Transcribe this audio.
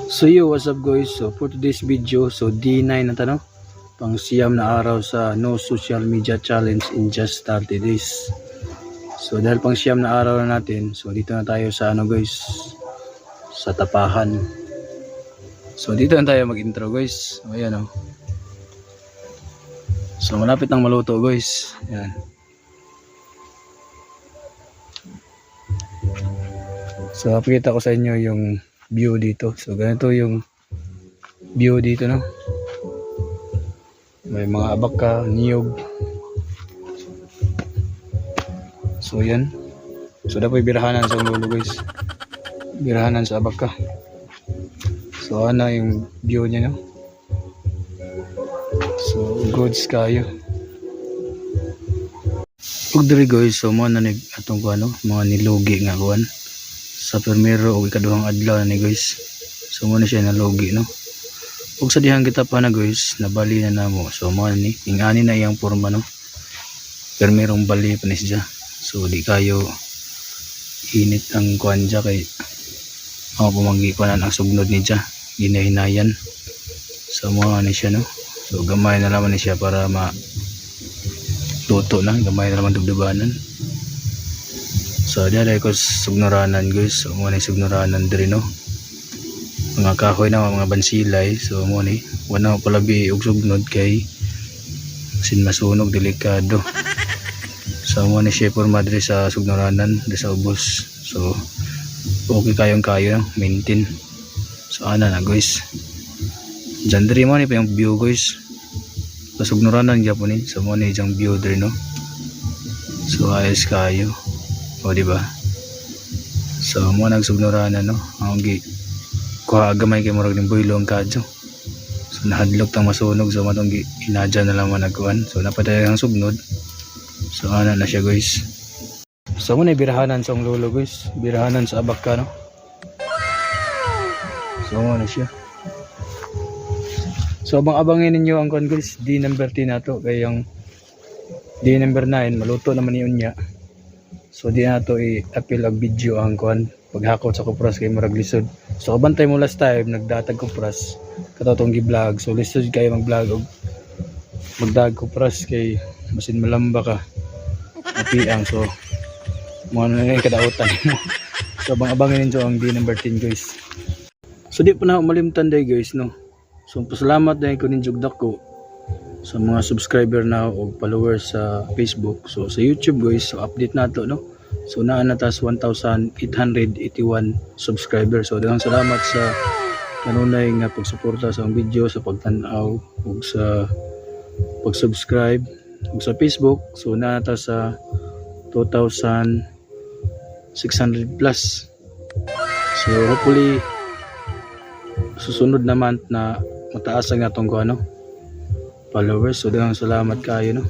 So yo, what's up guys? So for today's video, so D9 na tanong, pang siyam na araw sa no social media challenge in just 30 days. So dahil pang siyam na araw na natin, so dito na tayo sa ano guys, sa tapahan. So dito na tayo mag-intro guys. So ayan o. So malapit nang maluto guys. Ayan. So papakita ko sa inyo yung view dito. So ganito yung view dito, no. May mga abaka, niyog. So yan. So dapat birahanan sa ulo guys. Birahanan sa abaka. So ano yung view niya, no. So goods kayo. Ug diri guys, so mo na nig atong kuno, mga nilugi nga kuan sa permero o ikaduhang adlaw na ni guys. So mo na siya nalugi, no. Ug sa dihang kita pa na guys, nabali na namo. So mo ni ingani na iyang porma, no. Permerong bali pa ni siya. So di kayo init ang kuan diya kay ako pumanggi pa na ang sugnod ni siya. Ginahinayan. So mo ni siya, no. So gamay na naman ni siya para ma luto na, gamay na naman dugdubanan. So dali ko sugnoranan guys. So mo ni sugnoranan diri, no. Mga kahoy na mga bansilay. So mo ni wala palabi og sugnod kay sin masunog, delikado. So mo ni siya porma diri sa sugnoranan, diri sa ubos. So okay kayong kayo, no? Maintain. So ana na guys. Diyan diri mo ni pa yung view guys. Sa sugnoranan gyapon ni. So mo ni jang view diri, no. So ayos kayo. O diba? So mo nagsugnoranan, no. Ang gi kuha gamay kay murag ning boylo ang kadyo. So nahadlok tang masunog, so matong gi inadya na lang managkuan. So napaday ang sugnod. So ana na siya guys. So mo na birahanan sa lolo guys. Birahanan sa abaka, no. So mo na siya. So abang-abangin ninyo ang kuan guys, D number 10 nato kay yung D number 9 maluto naman ni unya. So di na to i-appeal ang video ang kuan paghakot sa kupras kay murag lisod. So kabantay mo last time nagdatag kupras katotong gi-vlog. So lisod kayo mag-vlog og magdag kupras kay masin malamba ka. Apiang, so mo na yung kadautan mo. So abang-abangin ninyo ang D number 10 guys. So di pa na malimtan day guys, no. So pasalamat dahil ko ninyo dako sa mga subscriber na o followers sa Facebook. So sa YouTube guys, so update na to, no. So naa na tas 1,881 subscribers. So daghang salamat sa kanunay nga pagsuporta sa ang video, sa pagtan-aw ug sa pag-subscribe ug sa Facebook. So naa ta sa 2,600 plus. So hopefully susunod naman na mataas ang atong ano followers. So daghang salamat kayo, no.